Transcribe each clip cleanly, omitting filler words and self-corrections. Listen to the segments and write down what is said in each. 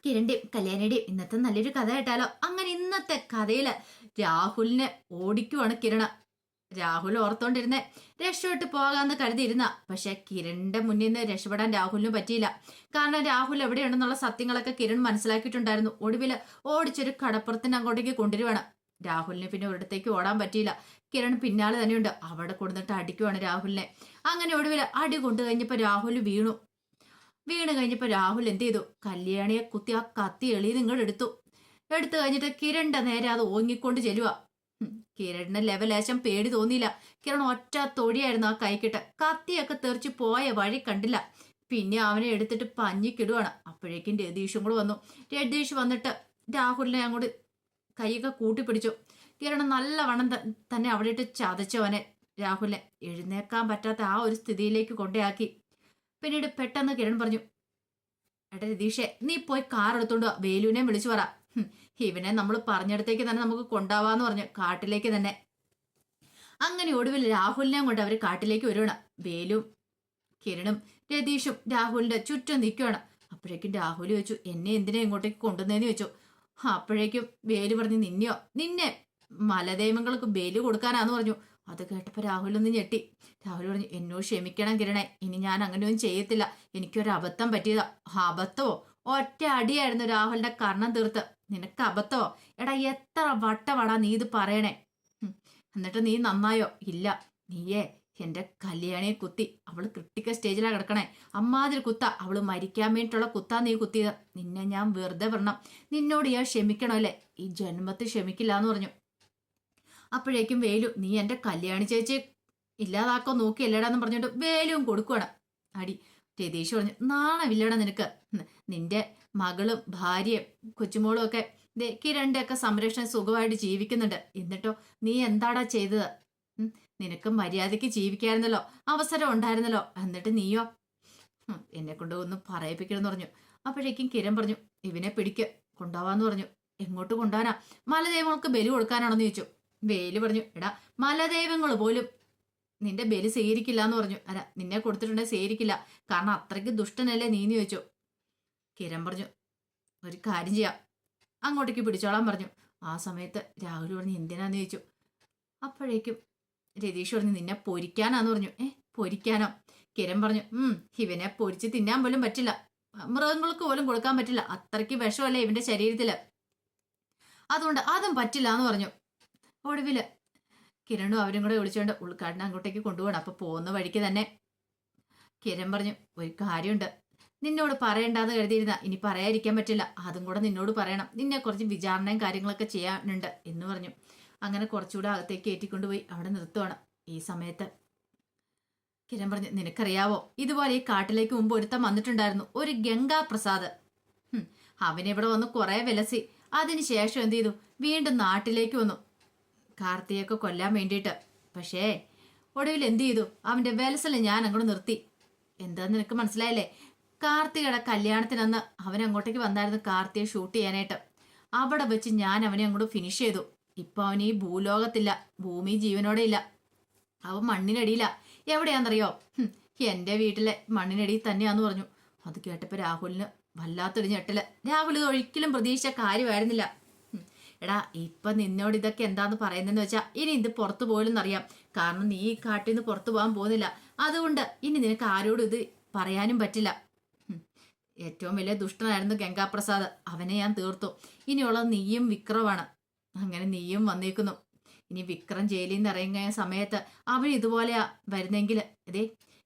കിരണിന്റെയും കല്യാണിയുടെയും ഇന്നത്തെ നല്ലൊരു കഥ കേട്ടാലോ? അങ്ങനെ ഇന്നത്തെ കഥയില് രാഹുലിനെ ഓടിക്കുവാണ് കിരണ. രാഹുൽ ഓർത്തോണ്ടിരുന്നേ രക്ഷപ്പെട്ട് പോകാന്ന് കരുതിയിരുന്ന, പക്ഷെ കിരണിന്റെ മുന്നിൽ നിന്ന് രക്ഷപ്പെടാൻ രാഹുലിന് പറ്റിയില്ല. കാരണം രാഹുൽ എവിടെയുണ്ടെന്നുള്ള സത്യങ്ങളൊക്കെ കിരൺ മനസ്സിലാക്കിയിട്ടുണ്ടായിരുന്നു. ഒടുവില് ഓടിച്ചൊരു കടപ്പുറത്തിന് അങ്ങോട്ടേക്ക് കൊണ്ടുവരുവാണ്. രാഹുലിന് പിന്നെ ഒരിടത്തേക്ക് ഓടാൻ പറ്റിയില്ല. കിരൺ പിന്നാലെ തന്നെയുണ്ട്. അവിടെ കൊടുത്തിട്ട് അടിക്കുവാണ് രാഹുലിനെ. അങ്ങനെ ഒടുവില് അടി കൊണ്ടു കഴിഞ്ഞപ്പോ രാഹുൽ വീണു. വീണ് കഴിഞ്ഞപ്പോ രാഹുൽ എന്ത് ചെയ്തു? കല്യാണിയെ കുത്തി ആ കത്തി എളിയിൽ ഇങ്ങോട്ട് എടുത്തു കഴിഞ്ഞിട്ട് കിരണിന്റെ നേരെ അത് ഓങ്ങിക്കൊണ്ട് ചെല്ലുക. കിരണിന് ലെവലേശം പേടി തോന്നിയില്ല. കിരൺ ഒറ്റ തൊടിയായിരുന്നു ആ കൈക്കിട്ട്. കത്തിയൊക്കെ തെറിച്ച് പോയ വഴി കണ്ടില്ല. പിന്നെ അവനെ എടുത്തിട്ട് പഞ്ഞിക്കിടുവാണ്. അപ്പോഴേക്കും രതീഷും കൂടെ വന്നു. രതീഷ് വന്നിട്ട് രാഹുലിനെ അങ്ങോട്ട് കൈയൊക്കെ കൂട്ടിപ്പിടിച്ചു. കിരൺ നല്ലവണ്ണം തന്നെ അവിടെ ഇട്ട് ചതച്ചവനെ. രാഹുലിനെ എഴുന്നേക്കാൻ പറ്റാത്ത ആ ഒരു സ്ഥിതിയിലേക്ക് കൊണ്ടേയാക്കി. പിന്നീട് പെട്ടെന്ന് കിരൺ പറഞ്ഞു, എടാ രതീഷെ, നീ പോയി കാർ എടുത്തോണ്ട് വാ, വേലുവിനെ വിളിച്ചു പറ. ഇവനെ നമ്മൾ പറഞ്ഞിടത്തേക്ക് തന്നെ നമുക്ക് കൊണ്ടാവാന്ന് പറഞ്ഞു, കാട്ടിലേക്ക് തന്നെ. അങ്ങനെ ഒടുവിൽ രാഹുലിനെയും കൊണ്ട് അവര് കാട്ടിലേക്ക് വരുവാണ്. വേലും കിരണും രതീഷും രാഹുലിന്റെ ചുറ്റും നിൽക്കുവാണ്. അപ്പോഴേക്കും രാഹുൽ ചോദിച്ചു, എന്നെ എന്തിനാ ഇങ്ങോട്ടേക്ക് കൊണ്ടുവന്നേന്ന് ചോദിച്ചു. അപ്പോഴേക്കും വേലു പറഞ്ഞു, നിന്നെ മലദൈവങ്ങൾക്ക് ബലി കൊടുക്കാനാന്ന് പറഞ്ഞു. അത് കേട്ടപ്പോ രാഹുൽ ഒന്ന് ഞെട്ടി. രാഹുൽ പറഞ്ഞു, എന്നോട് ക്ഷമിക്കണം കിരണേ, ഇനി ഞാൻ അങ്ങനെയൊന്നും ചെയ്യത്തില്ല, എനിക്കൊരു അബദ്ധം പറ്റിയതാ. അബദ്ധമോ? ഒറ്റ അടിയായിരുന്നു രാഹുലിന്റെ കർണം തീർത്ത്. നിനക്ക് അബദ്ധമോ? എടാ എത്ര വട്ടമാടാ നീ ഇത് പറയണേ? എന്നിട്ട് നീ നന്നായോ? ഇല്ല, നീയേ എന്റെ കല്യാണിയെ കുത്തി. അവള് ക്രിട്ടിക്കൽ സ്റ്റേജിലാ കിടക്കണേ. അമ്മാതിരി കുത്ത, അവള് മരിക്കാൻ വേണ്ടിയിട്ടുള്ള കുത്താ നീ കുത്തിയത്. നിന്നെ ഞാൻ വെറുതെ വരണം. നിന്നോട് ഞാൻ ക്ഷമിക്കണമല്ലേ? ഈ ജന്മത്തിൽ ക്ഷമിക്കില്ല എന്ന് പറഞ്ഞു. അപ്പോഴേക്കും വേലു, നീ എന്റെ കല്യാണി ചേച്ചി ഇല്ലാതാക്കോ നോക്കിയല്ലേടാന്ന് പറഞ്ഞിട്ട് വേലും കൊടുക്കുവാണ് അടി. രതീഷ് പറഞ്ഞു, നാണമില്ലടാ നിനക്ക്? നിന്റെ മകളും ഭാര്യയും കൊച്ചുമോളും ഒക്കെ കിരണിന്റെ ഒക്കെ സംരക്ഷണം സുഖമായിട്ട് ജീവിക്കുന്നുണ്ട്. എന്നിട്ടോ നീ എന്താടാ ചെയ്തത്? നിനക്ക് മര്യാദയ്ക്ക് ജീവിക്കായിരുന്നല്ലോ, അവസരം ഉണ്ടായിരുന്നല്ലോ. എന്നിട്ട് നീയോ? എന്നെ കൊണ്ട് ഒന്ന് പറയിപ്പിക്കണമെന്ന് പറഞ്ഞു. അപ്പോഴേക്കും കിരൺ പറഞ്ഞു, ഇവനെ പിടിക്ക്, കൊണ്ടുപോവാന്ന് പറഞ്ഞു. എങ്ങോട്ട് കൊണ്ടുപോകാനാ? മലദൈവങ്ങൾക്ക് ബലി കൊടുക്കാനാണെന്ന് ചോദിച്ചു. വേലു പറഞ്ഞു, എടാ മലദൈവങ്ങൾ പോലും നിന്റെ ബലി സ്വീകരിക്കില്ല എന്ന് പറഞ്ഞു. അല്ല, നിന്നെ കൊടുത്തിട്ടുണ്ടെങ്കിൽ സ്വീകരിക്കില്ല, കാരണം അത്രയ്ക്ക് ദുഷ്ടനല്ലേ നീന്ന് ചോദിച്ചു. കിരൺ പറഞ്ഞു, ഒരു കാര്യം ചെയ്യാം, അങ്ങോട്ടേക്ക് പിടിച്ചോളാൻ പറഞ്ഞു. ആ സമയത്ത് രാഹുൽ പറഞ്ഞു, എന്തിനാന്ന് ചോദിച്ചു. അപ്പോഴേക്കും രതീഷ് പറഞ്ഞു, നിന്നെ പൊരിക്കാനാന്ന് പറഞ്ഞു. പൊരിക്കാനോ? കിരൺ പറഞ്ഞു, ഇവനെ പൊരിച്ച് തിന്നാൻ പോലും പറ്റില്ല, മൃഗങ്ങൾക്ക് പോലും കൊടുക്കാൻ പറ്റില്ല, അത്രയ്ക്ക് വിഷമല്ലേ ഇവന്റെ ശരീരത്തില്, അതുകൊണ്ട് അതും പറ്റില്ല എന്ന് പറഞ്ഞു. ഒടുവില് കിരണും അവരും കൂടെ വിളിച്ചുകൊണ്ട് ഉൾക്കാടിനെ അങ്ങോട്ടേക്ക് കൊണ്ടുപോകണം. അപ്പൊ പോകുന്ന വഴിക്ക് തന്നെ കിരൺ പറഞ്ഞു, ഒരു കാര്യമുണ്ട്, നിന്നോട് പറയണ്ടെന്ന് കരുതിയിരുന്ന ഇനി പറയാതിരിക്കാൻ പറ്റില്ല, അതും കൂടെ നിന്നോട് പറയണം. നിന്നെ കുറച്ച് വിചാരണയും കാര്യങ്ങളൊക്കെ ചെയ്യാനുണ്ട് എന്ന് പറഞ്ഞു. അങ്ങനെ കുറച്ചുകൂടെ അകത്തേക്ക് ഏറ്റിക്കൊണ്ടുപോയി അവിടെ നിർത്തുവാണ്. ഈ സമയത്ത് കിരൺ പറഞ്ഞു, നിനക്കറിയാവോ, ഇതുപോലെ ഈ കാട്ടിലേക്ക് മുമ്പ് ഒരുത്തം വന്നിട്ടുണ്ടായിരുന്നു, ഒരു ഗംഗാ പ്രസാദ്. അവനിവിടെ വന്ന് കുറെ വിലസി. അതിനുശേഷം എന്ത് ചെയ്തു? വീണ്ടും നാട്ടിലേക്ക് വന്നു കാർത്തിയൊക്കെ കൊല്ലാൻ വേണ്ടിയിട്ട്. പക്ഷേ ഒടുവിൽ എന്ത് ചെയ്തു? അവന്റെ വിലസല് ഞാൻ അങ്ങോട്ട് നിർത്തി. എന്താന്ന് നിനക്ക് മനസ്സിലായില്ലേ? കാർത്തികയുടെ കല്യാണത്തിനന്ന് അവൻ അങ്ങോട്ടേക്ക് വന്നായിരുന്നു കാർത്തിയെ ഷൂട്ട് ചെയ്യാനായിട്ട്. അവിടെ വെച്ച് ഞാൻ അവനെ അങ്ങോട്ട് ഫിനിഷ് ചെയ്തു. ഇപ്പൊ അവൻ ഈ ഭൂലോകത്തില്ല, ഭൂമി ജീവനോടെ ഇല്ല, അവൻ മണ്ണിനടിയില്ല. എവിടെയാണെന്നറിയോ? എന്റെ വീട്ടിലെ മണ്ണിനടിയിൽ തന്നെയാന്ന് പറഞ്ഞു. അത് കേട്ടപ്പോ രാഹുലിന് വല്ലാത്തൊരു ഞെട്ടല്. രാഹുൽ ഇത് ഒരിക്കലും പ്രതീക്ഷിച്ച കാര്യമായിരുന്നില്ല. എടാ, ഇപ്പൊ നിന്നോട് ഇതൊക്കെ എന്താന്ന് പറയുന്നതെന്ന് വെച്ചാൽ ഇനി ഇത് പുറത്തു പോലും അറിയാം, കാരണം നീ ഈ കാട്ടിൽ നിന്ന് പുറത്തു പോകാൻ പോകുന്നില്ല. അതുകൊണ്ട് ഇനി നിനക്ക് ആരോടും ഇത് പറയാനും പറ്റില്ല. ഏറ്റവും വലിയ ദുഷ്ടനായിരുന്നു ഗംഗാപ്രസാദ്, അവനെ ഞാൻ തീർത്തു. ഇനിയുള്ള നീയും വിക്രമാണ്. അങ്ങനെ നീയും വന്നേക്കുന്നു. ഇനി വിക്രം ജയിലിൽ നിന്ന് ഇറങ്ങിയ സമയത്ത് അവൻ ഇതുപോലെയാ വരുന്നെങ്കിൽ ഇതേ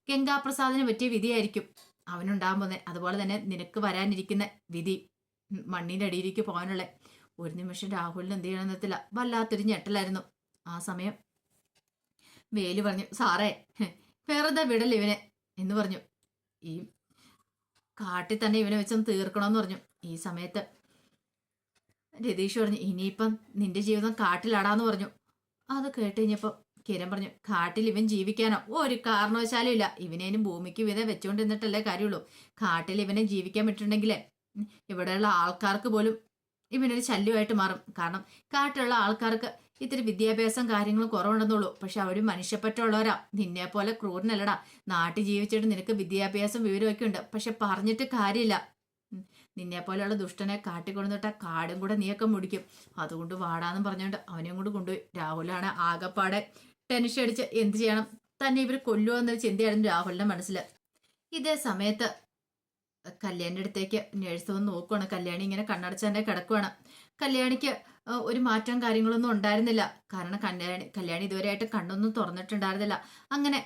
ഗംഗാപ്രസാദിന് പറ്റിയ വിധിയായിരിക്കും അവനുണ്ടാകാൻ പോകുന്നത്. അതുപോലെ തന്നെ നിനക്ക് വരാനിരിക്കുന്ന വിധി, മണ്ണിന്റെ അടിയിലേക്ക് പോകാനുള്ള. ഒരു നിമിഷം രാഹുലിന് എന്ത് ചെയ്യണമെന്ന് എത്തില്ല, വല്ലാത്തൊരു ഞെട്ടലായിരുന്നു. ആ സമയം വേലു പറഞ്ഞു, സാറേ വെറുതെ വിടൽ ഇവനെ എന്ന് പറഞ്ഞു. ഈ കാട്ടിൽ തന്നെ ഇവനെ വെച്ചൊന്ന് തീർക്കണമെന്ന് പറഞ്ഞു. ഈ സമയത്ത് രതീഷ് പറഞ്ഞു, ഇനിയിപ്പം നിന്റെ ജീവിതം കാട്ടിലാടാന്ന് പറഞ്ഞു. അത് കേട്ട് കഴിഞ്ഞപ്പോ കിരൺ പറഞ്ഞു, കാട്ടിൽ ഇവൻ ജീവിക്കാനോ? ഒരു കാരണവശാലും ഇല്ല. ഇവനേനും ഭൂമിക്ക് വിധ വെച്ചോണ്ടിരുന്നിട്ടല്ലേ കാര്യമുള്ളൂ. കാട്ടിൽ ഇവനെ ജീവിക്കാൻ പറ്റുന്നുണ്ടെങ്കിലേ ഇവിടെയുള്ള ആൾക്കാർക്ക് പോലും ഇവനൊരു ശല്യമായിട്ട് മാറും. കാരണം കാട്ടിലുള്ള ആൾക്കാർക്ക് ഇത്തിരി വിദ്യാഭ്യാസം കാര്യങ്ങളും കുറവുണ്ടെന്നുള്ളൂ, പക്ഷെ അവര് മനുഷ്യപ്പറ്റുള്ളവരാ. നിന്നെ പോലെ ക്രൂരനല്ലടാ. നാട്ടിൽ ജീവിച്ചിട്ട് നിനക്ക് വിദ്യാഭ്യാസം വിവരമൊക്കെ ഉണ്ട്, പക്ഷെ പറഞ്ഞിട്ട് കാര്യമില്ല. നിന്നെ പോലെയുള്ള ദുഷ്ടനെ കാട്ടിക്കൊണ്ടുന്നിട്ട കാടും കൂടെ നീയൊക്കെ മുടിക്കും. അതുകൊണ്ട് വാടാന്നും പറഞ്ഞുകൊണ്ട് അവനെയും കൊണ്ട് കൊണ്ടുപോയി. രാഹുലാണ് ആകെപ്പാടെ ടെൻഷൻ അടിച്ച് എന്ത് ചെയ്യണം, തന്നെ ഇവർ കൊല്ലുക എന്നൊരു ചിന്തയായിരുന്നു രാഹുലിന്റെ മനസ്സിൽ. ഇതേ സമയത്ത് കല്യാണിന്റെ അടുത്തേക്ക് നേഴ്സ് വന്ന് നോക്കുവാണ്. കല്യാണി ഇങ്ങനെ കണ്ണടച്ച് തന്നെ കിടക്കുവാണ്. കല്യാണിക്ക് ഒരു മാറ്റം കാര്യങ്ങളൊന്നും ഉണ്ടായിരുന്നില്ല. കാരണം കല്യാണി ഇതുവരെയായിട്ട് കണ്ണൊന്നും തുറന്നിട്ടുണ്ടായിരുന്നില്ല. അങ്ങനെ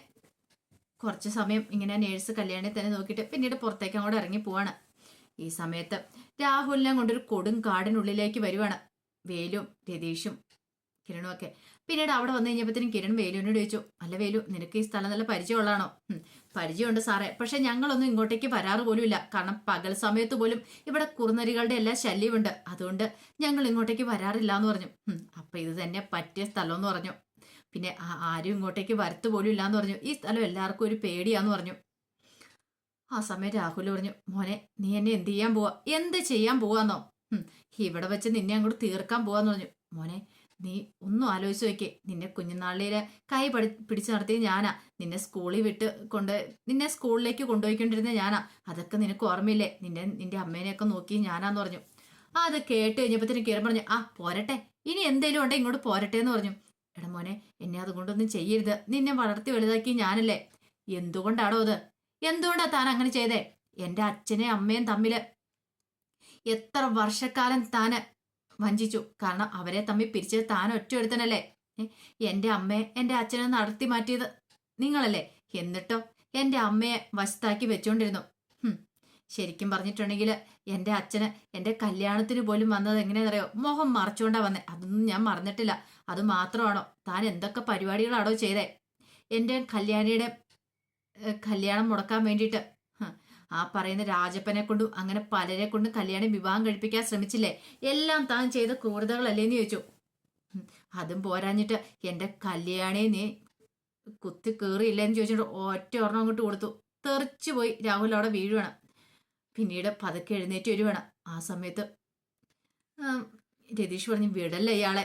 കുറച്ച് സമയം ഇങ്ങനെ നേഴ്സ് കല്യാണിയെ തന്നെ നോക്കിയിട്ട് പിന്നീട് പുറത്തേക്ക് അങ്ങോട്ട് ഇറങ്ങി പോവാണ്. ഈ സമയത്ത് രാഹുലിനെ കൊണ്ടൊരു കൊടും കാടിനുള്ളിലേക്ക് വരുവാണ് വേലും രതീഷും കിരണും ഒക്കെ. പിന്നീട് അവിടെ വന്നു കഴിഞ്ഞപ്പോഴത്തേനും കിരൺ വേലുവിനോട് ചോദിച്ചു, അല്ല വേലു, നിനക്ക് ഈ സ്ഥലം നല്ല പരിചയമുള്ളതാണോ? പരിചയമുണ്ട് സാറേ, പക്ഷെ ഞങ്ങളൊന്നും ഇങ്ങോട്ടേക്ക് വരാറ് പോലും ഇല്ല. കാരണം പകൽ സമയത്ത് പോലും ഇവിടെ കുറുനരികളുടെ എല്ലാ ശല്യമുണ്ട്. അതുകൊണ്ട് ഞങ്ങൾ ഇങ്ങോട്ടേക്ക് വരാറില്ല എന്ന് പറഞ്ഞു. അപ്പൊ ഇത് തന്നെ പറ്റിയ സ്ഥലം എന്ന് പറഞ്ഞു. പിന്നെ ആരും ഇങ്ങോട്ടേക്ക് വരത്തു പോലും ഇല്ലാന്ന് പറഞ്ഞു. ഈ സ്ഥലം എല്ലാവർക്കും ഒരു പേടിയാന്ന് പറഞ്ഞു. ആ സമയം രാഹുൽ പറഞ്ഞു, മോനെ നീ എന്നെ എന്ത് ചെയ്യാൻ പോവാ, എന്ത് ചെയ്യാൻ പോവാന്നോ? ഇവിടെ വെച്ച് നിന്നെ അങ്ങോട്ട് തീർക്കാൻ പോവാന്ന് പറഞ്ഞു. മോനെ നീ ഒന്നും ആലോചിച്ച് നോക്കിയേ, നിന്നെ കുഞ്ഞുനാളിലെ കൈ പിടിച്ചു നടത്തിയത് ഞാനാ. നിന്നെ സ്കൂളിലേക്ക് കൊണ്ടുപോയിക്കൊണ്ടിരുന്ന ഞാനാ. അതൊക്കെ നിനക്ക് ഓർമ്മയില്ലേ? നിന്റെ അമ്മേനെയൊക്കെ നോക്കി ഞാനാന്ന് പറഞ്ഞു. അത് കേട്ട് കഴിഞ്ഞപ്പോഴത്തേനും കിരൺ പറഞ്ഞു, ആ പോരട്ടെ, ഇനി എന്തേലും ഉണ്ടെ ഇങ്ങോട്ട് പോരട്ടെ എന്ന് പറഞ്ഞു. എടാ മോനെ, എന്നെ അതുകൊണ്ടൊന്നും ചെയ്യരുത്. നിന്നെ വളർത്തി വലുതാക്കി ഞാനല്ലേ. എന്തുകൊണ്ടാണോ അത്? എന്തുകൊണ്ടാ താൻ അങ്ങനെ ചെയ്തേ? എന്റെ അച്ഛനെയും അമ്മയും തമ്മില് എത്ര വർഷക്കാലം താന് വഞ്ചിച്ചു. കാരണം അവരെ തമ്മിൽ പിരിച്ചത് താൻ ഒറ്റ ഒരുത്തനല്ലേ. എന്റെ അമ്മയെ എന്റെ അച്ഛനെ നടത്തി മാറ്റിയത് നിങ്ങളല്ലേ. എന്നിട്ടോ എന്റെ അമ്മയെ വശത്താക്കി വെച്ചോണ്ടിരുന്നു. ശരിക്കും പറഞ്ഞിട്ടുണ്ടെങ്കിൽ എന്റെ അച്ഛന് എന്റെ കല്യാണത്തിന് പോലും വന്നത് എങ്ങനെയാണെന്നറിയോ? മുഖം മറച്ചുകൊണ്ടാ വന്നേ. അതൊന്നും ഞാൻ മറന്നിട്ടില്ല. അത് മാത്രമാണോ? താൻ എന്തൊക്കെ പരിപാടികളാണോ ചെയ്തേ? എന്റെ കല്യാണിയുടെ കല്യാണം മുടക്കാൻ വേണ്ടിയിട്ട് ആ പറയുന്ന രാജപ്പനെ കൊണ്ടും അങ്ങനെ പലരെ കൊണ്ടും കല്യാണം വിവാഹം കഴിപ്പിക്കാൻ ശ്രമിച്ചില്ലേ? എല്ലാം താൻ ചെയ്ത ക്രൂരതകളല്ലേന്ന് ചോദിച്ചു. അതും പോരാഞ്ഞിട്ട് എന്റെ കല്യാണിയെ നീ കുത്തി കയറിയില്ലെന്ന് ചോദിച്ചിട്ട് ഒറ്റ ഒരെണ്ണം അങ്ങോട്ട് കൊടുത്തു. തെറിച്ചു പോയി രാഹുൽ അവിടെ വീഴുവാണ്. പിന്നീട് പതുക്കെ എഴുന്നേറ്റ് വരുവാണ്. ആ സമയത്ത് രതീഷ് പറഞ്ഞു, വിടല്ലേ ഇയാളെ,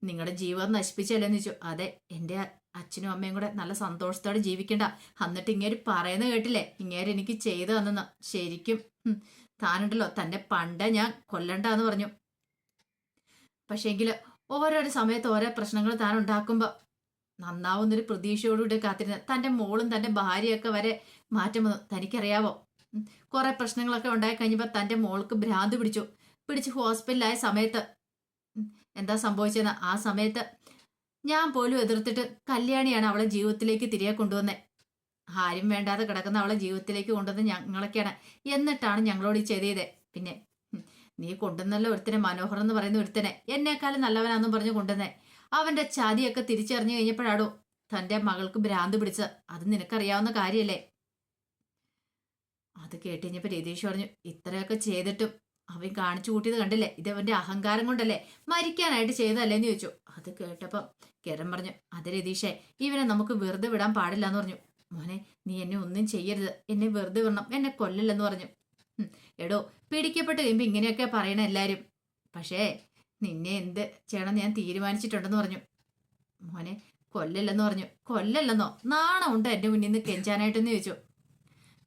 നിങ്ങളുടെ ജീവിതം നശിപ്പിച്ചല്ലേന്ന് ചോദിച്ചു. അതെ, എൻ്റെ അച്ഛനും അമ്മയും കൂടെ നല്ല സന്തോഷത്തോടെ ജീവിക്കണ്ട. എന്നിട്ട് ഇങ്ങേര് പറയുന്നത് കേട്ടില്ലേ, ഇങ്ങേര് എനിക്ക് ചെയ്തു തന്നെന്ന്. ശരിക്കും താനുണ്ടല്ലോ, തന്നെ പണ്ടേ ഞാൻ കൊല്ലണ്ടെന്ന് പറഞ്ഞു. പക്ഷേങ്കില് ഓരോരോ സമയത്ത് ഓരോ പ്രശ്നങ്ങൾ താൻ ഉണ്ടാക്കുമ്പോൾ നന്നാവുന്നൊരു പ്രതീക്ഷയോടുകൂടി കാത്തിരുന്ന തൻ്റെ മോളും തൻ്റെ ഭാര്യയൊക്കെ വരെ മാറ്റം വന്നു. തനിക്കറിയാവോ? കുറെ പ്രശ്നങ്ങളൊക്കെ ഉണ്ടായി കഴിഞ്ഞപ്പോൾ തൻ്റെ മോൾക്ക് ഭ്രാന്ത് പിടിച്ച് ഹോസ്പിറ്റലായ സമയത്ത് എന്താ സംഭവിച്ചതെന്ന്, ആ സമയത്ത് ഞാൻ പോലും എതിർത്തിട്ട് കല്യാണിയാണ് അവളെ ജീവിതത്തിലേക്ക് തിരികെ കൊണ്ടുവന്നേ. ആരും വേണ്ടാതെ കിടക്കുന്ന അവളെ ജീവിതത്തിലേക്ക് കൊണ്ടുവന്ന് ഞങ്ങളൊക്കെയാണ്. എന്നിട്ടാണ് ഞങ്ങളോട് ഈ ചെയ്തേ. പിന്നെ നീ കൊണ്ടുവന്നല്ലോ ഒരുത്തനെ, മനോഹർ എന്ന് പറയുന്ന ഒരുത്തനെ, എന്നെക്കാളും നല്ലവനാന്നും പറഞ്ഞു കൊണ്ടുവന്നേ. അവന്റെ ചതിയൊക്കെ തിരിച്ചറിഞ്ഞു കഴിഞ്ഞപ്പോഴാടോ തൻ്റെ മകൾക്ക് ഭ്രാന്ത് പിടിച്ചത്. അത് നിനക്കറിയാവുന്ന കാര്യല്ലേ. അത് കേട്ട് കഴിഞ്ഞപ്പോൾ രതീഷ് പറഞ്ഞു, ഇത്രയൊക്കെ ചെയ്തിട്ടും അവൻ കാണിച്ചു കൂട്ടിയത് കണ്ടില്ലേ? ഇത് അവന്റെ അഹങ്കാരം കൊണ്ടല്ലേ, മരിക്കാനായിട്ട് ചെയ്തല്ലേന്ന് ചോദിച്ചു. അത് കേട്ടപ്പോൾ കിരൺ പറഞ്ഞു, അത് രതീഷേ, ഇവനെ നമുക്ക് വെറുതെ വിടാൻ പാടില്ല എന്ന് പറഞ്ഞു. മോനെ നീ എന്നെ ഒന്നും ചെയ്യരുത്, എന്നെ വെറുതെ വിടണം, എന്നെ കൊല്ലില്ലെന്ന് പറഞ്ഞു. എടോ, പിടിക്കപ്പെട്ട് കഴിയുമ്പോൾ ഇങ്ങനെയൊക്കെ പറയണ എല്ലാരും. പക്ഷേ നിന്നെ എന്ത് ചെയ്യണം ഞാൻ തീരുമാനിച്ചിട്ടുണ്ടെന്ന് പറഞ്ഞു. മോനെ കൊല്ലല്ലെന്ന് പറഞ്ഞു. കൊല്ലല്ലെന്നോ? നാണം ഉണ്ടോ എൻ്റെ മുന്നിൽ നിന്ന് കെഞ്ചാനായിട്ടെന്ന് ചോദിച്ചു.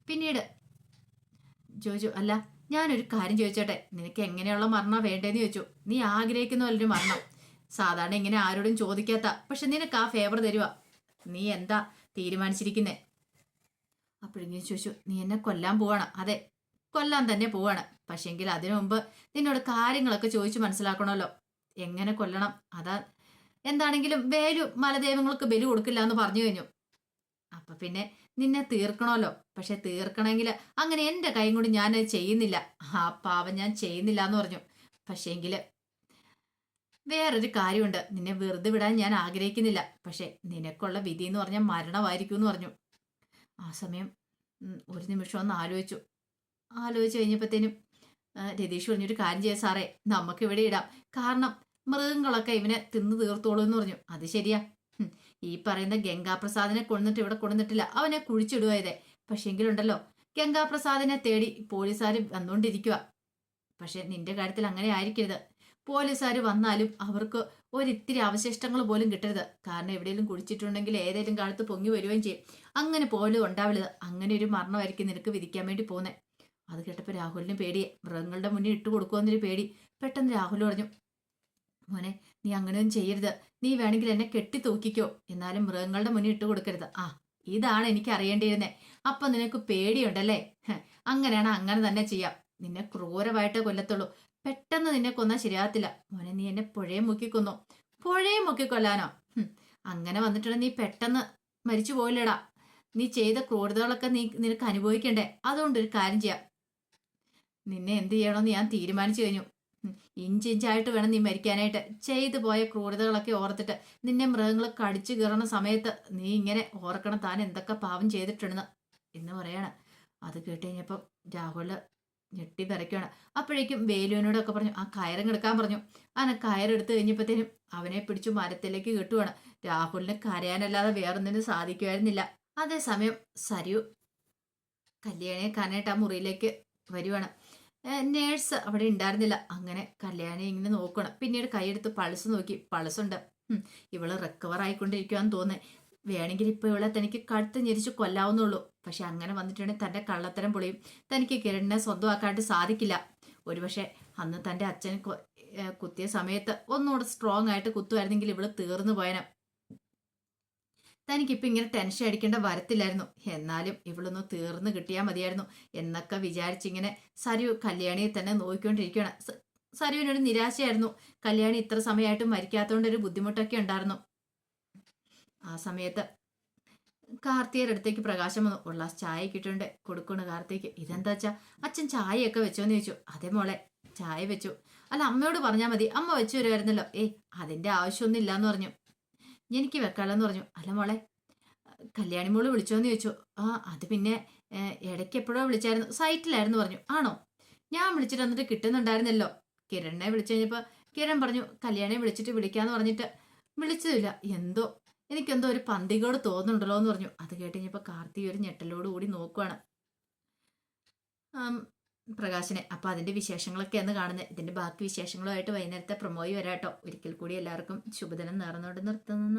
പിന്നീട് ചോദിച്ചു, അല്ല ഞാനൊരു കാര്യം ചോദിച്ചോട്ടെ, നിനക്ക് എങ്ങനെയുള്ള മരണം വേണ്ടേന്ന് ചോദിച്ചു. നീ ആഗ്രഹിക്കുന്ന പോലൊരു മരണം, സാധാരണ ഇങ്ങനെ ആരോടും ചോദിക്കാത്ത, പക്ഷെ നിനക്ക് ആ ഫേവർ തരുക. നീ എന്താ തീരുമാനിച്ചിരിക്കുന്നേ? അപ്പോഴിങ്ങനെ ചോദിച്ചു, നീ എന്നെ കൊല്ലാൻ പോവാണ്? അതെ, കൊല്ലാൻ തന്നെ പോവാണ്. പക്ഷെങ്കിൽ അതിനു മുമ്പ് നിന്നോട് കാര്യങ്ങളൊക്കെ ചോദിച്ചു മനസ്സിലാക്കണമല്ലോ. എങ്ങനെ കൊല്ലണം? അതാ എന്താണെങ്കിലും വേലു മലദൈവങ്ങൾക്ക് ബലി കൊടുക്കില്ല എന്ന് പറഞ്ഞു കഴിഞ്ഞു. അപ്പൊ പിന്നെ നിന്നെ തീർക്കണമല്ലോ. പക്ഷെ തീർക്കണമെങ്കിൽ അങ്ങനെ എൻ്റെ കൈ കൊണ്ട് ഞാൻ ചെയ്യുന്നില്ല. ആ പാവം ഞാൻ ചെയ്യുന്നില്ല എന്ന് പറഞ്ഞു. പക്ഷേങ്കില് വേറൊരു കാര്യമുണ്ട്, നിന്നെ വെറുതെ വിടാൻ ഞാൻ ആഗ്രഹിക്കുന്നില്ല. പക്ഷെ നിനക്കുള്ള വിധി എന്ന് പറഞ്ഞാൽ മരണമായിരിക്കും എന്ന് പറഞ്ഞു. ആ സമയം ഒരു നിമിഷം ഒന്ന് ആലോചിച്ച് കഴിഞ്ഞപ്പോഴത്തേനും രതീഷ് പറഞ്ഞൊരു കാര്യം ചെയ്യാം സാറേ, നമുക്ക് ഇവിടെ ഇടാം. കാരണം മൃഗങ്ങളൊക്കെ ഇവനെ തിന്നു തീർത്തോളൂ എന്ന് പറഞ്ഞു. അത് ശരിയാ, ഈ പറയുന്ന ഗംഗാപ്രസാദിനെ കൊണ്ടുവന്നിട്ട് ഇവിടെ കൊണ്ടുവന്നിട്ടില്ല, അവനെ കുഴിച്ചിടുവായതേ. പക്ഷെങ്കിലുണ്ടല്ലോ, ഗംഗാപ്രസാദിനെ തേടി പോലീസുകാർ വന്നുകൊണ്ടിരിക്കുക. പക്ഷെ നിന്റെ കാര്യത്തിൽ അങ്ങനെ ആയിരിക്കരുത്. പോലീസുകാർ വന്നാലും അവർക്ക് ഒരിത്തിരി അവശിഷ്ടങ്ങൾ പോലും കിട്ടരുത്. കാരണം എവിടെയെങ്കിലും കുടിച്ചിട്ടുണ്ടെങ്കിൽ ഏതെങ്കിലും കാലത്ത് പൊങ്ങി വരികയും ചെയ്യും. അങ്ങനെ പോലും ഉണ്ടാവില്ലത്. അങ്ങനെ ഒരു മരണമായിരിക്കും നിനക്ക് വിധിക്കാൻ വേണ്ടി പോകുന്നത്. അത് കേട്ടപ്പോൾ രാഹുലിന് പേടിയെ മൃഗങ്ങളുടെ മുന്നിൽ ഇട്ട് കൊടുക്കുമെന്നൊരു പേടി. പെട്ടെന്ന് രാഹുൽ പറഞ്ഞു, മോനെ നീ അങ്ങനെയൊന്നും ചെയ്യരുത്. നീ വേണമെങ്കിൽ എന്നെ കെട്ടി തൂക്കിക്കോ, എന്നാലും മൃഗങ്ങളുടെ മുന്നിൽ ഇട്ട് കൊടുക്കരുത്. ആ, ഇതാണ് എനിക്ക് അറിയേണ്ടിയിരുന്നേ. അപ്പൊ നിനക്ക് പേടിയുണ്ടല്ലേ? അങ്ങനെയാണ്, അങ്ങനെ തന്നെ ചെയ്യാം. നിന്നെ ക്രൂരമായിട്ടേ കൊല്ലത്തുള്ളൂ. പെട്ടെന്ന് നിന്നെ കൊന്നാൽ ശരിയാകത്തില്ല. മോനെ നീ എന്നെ പുഴയെ മുക്കിക്കൊന്നു. പുഴയെ മുക്കിക്കൊല്ലാനോ? അങ്ങനെ വന്നിട്ടുണ്ടെങ്കിൽ നീ പെട്ടെന്ന് മരിച്ചു പോയില്ലടാ. നീ ചെയ്ത ക്രൂരതകളൊക്കെ നിനക്ക് അനുഭവിക്കണ്ടേ? അതുകൊണ്ട് ഒരു കാര്യം ചെയ്യാം, നിന്നെ എന്ത് ചെയ്യണമെന്ന് ഞാൻ തീരുമാനിച്ചു കഴിഞ്ഞു. ഇഞ്ചിഞ്ചായിട്ട് വേണം നീ മരിക്കാനായിട്ട്. ചെയ്തു പോയ ക്രൂരതകളൊക്കെ ഓർത്തിട്ട് നിന്നെ മൃഗങ്ങൾ കടിച്ചു കയറുന്ന സമയത്ത് നീ ഇങ്ങനെ ഓർക്കണം താൻ എന്തൊക്കെ പാവം ചെയ്തിട്ടുണ്ടെന്ന് എന്ന് പറയാണ്. അത് കേട്ട് കഴിഞ്ഞപ്പം രാഹുല് ഞെട്ടി വിറയ്ക്കുകയാണ്. അപ്പോഴേക്കും വേലുവിനോടൊക്കെ പറഞ്ഞു ആ കയറങ്ങെടുക്കാൻ പറഞ്ഞു. അങ്ങനെ കയറെടുത്ത് കഴിഞ്ഞപ്പോഴത്തേനും അവനെ പിടിച്ചു മരത്തിലേക്ക് കെട്ടുവാണ്. രാഹുലിന് കരയാനല്ലാതെ വേറൊന്നിനും സാധിക്കുമായിരുന്നില്ല. അതേസമയം സരയു കല്യാണിയെ കാണാനായിട്ട് ആ മുറിയിലേക്ക് വരുവാണ്. നേഴ്സ് അവിടെ ഉണ്ടായിരുന്നില്ല. അങ്ങനെ കല്യാണി ഇങ്ങനെ നോക്കണം. പിന്നീട് കൈയെടുത്ത് പൾസ് നോക്കി, പൾസുണ്ട്. ഇവള് റിക്കവർ ആയിക്കൊണ്ടിരിക്കുകയെന്ന് തോന്നുന്നത്. വേണമെങ്കിൽ ഇപ്പൊ ഇവളെ തനിക്ക് കഴുത്ത് ഞെരിച്ച് കൊല്ലാവുന്നുള്ളൂ. പക്ഷെ അങ്ങനെ വന്നിട്ടുണ്ടെങ്കിൽ തന്റെ കള്ളത്തരം പൊളിയും. തനിക്ക് കിരണിനെ സ്വന്തമാക്കാനായിട്ട് സാധിക്കില്ല. ഒരുപക്ഷെ അന്ന് തന്റെ അച്ഛൻ കുത്തിയ സമയത്ത് ഒന്നുകൂടെ സ്ട്രോങ് ആയിട്ട് കുത്തുമായിരുന്നെങ്കിൽ ഇവള് തീർന്നു പോയനെ. തനിക്കിപ്പോൾ ഇങ്ങനെ ടെൻഷൻ അടിക്കേണ്ട വരത്തില്ലായിരുന്നു. എന്നാലും ഇവളൊന്ന് തീർന്നു കിട്ടിയാൽ മതിയായിരുന്നു എന്നൊക്കെ വിചാരിച്ചിങ്ങനെ സരു കല്യാണിയെ തന്നെ നോക്കിക്കൊണ്ടിരിക്കുകയാണ്. സരുവിനൊരു നിരാശയായിരുന്നു. കല്യാണി ഇത്ര സമയമായിട്ട് മരിക്കാത്തതുകൊണ്ടൊരു ബുദ്ധിമുട്ടൊക്കെ ഉണ്ടായിരുന്നു. ആ സമയത്ത് കാർത്തിയുടെ അടുത്തേക്ക് പ്രകാശം വന്നു. ഉള്ള ചായ കിട്ടുകൊണ്ട് കൊടുക്കണം കാർത്തിക്ക്. ഇതെന്താ വെച്ചാ അച്ഛൻ ചായയൊക്കെ വെച്ചോന്ന് ചോദിച്ചു. അതേ മോളെ ചായ വെച്ചു. അല്ല അമ്മയോട് പറഞ്ഞാൽ മതി, അമ്മ വെച്ചു വരുമായിരുന്നല്ലോ. അതിന്റെ ആവശ്യമൊന്നും ഇല്ലാന്ന് പറഞ്ഞു. എനിക്ക് വെക്കാളെന്ന് പറഞ്ഞു. അല്ല മോളെ കല്യാണി മോള് വിളിച്ചോന്ന് ചോദിച്ചു. ആ അത് പിന്നെ ഇടയ്ക്ക് എപ്പോഴോ വിളിച്ചായിരുന്നു, സൈറ്റിലായിരുന്നു പറഞ്ഞു. ആണോ? ഞാൻ വിളിച്ചിട്ട് എന്നിട്ട് കിട്ടുന്നുണ്ടായിരുന്നല്ലോ. കിരണിനെ വിളിച്ചു കഴിഞ്ഞപ്പോൾ കിരൺ പറഞ്ഞു കല്യാണിയെ വിളിച്ചിട്ട് വിളിക്കാന്ന് പറഞ്ഞിട്ട് വിളിച്ചതില്ല. എനിക്കെന്തോ ഒരു പന്തികോട് തോന്നുന്നുണ്ടല്ലോ എന്ന് പറഞ്ഞു. അത് കേട്ട് കഴിഞ്ഞപ്പോൾ കാർത്തി ഒരു ഞെട്ടലോട് കൂടി നോക്കുവാണ് പ്രകാശനെ. അപ്പൊ അതിന്റെ വിശേഷങ്ങളൊക്കെ എന്ന് കാണുന്നത്. ഇതിന്റെ ബാക്കി വിശേഷങ്ങളുമായിട്ട് വൈകുന്നേരത്തെ പ്രൊമോയി വരാട്ടോ. ഒരിക്കൽ കൂടി എല്ലാവർക്കും ശുഭദിനം നേർന്നുകൊണ്ട് നിർത്തുന്നു.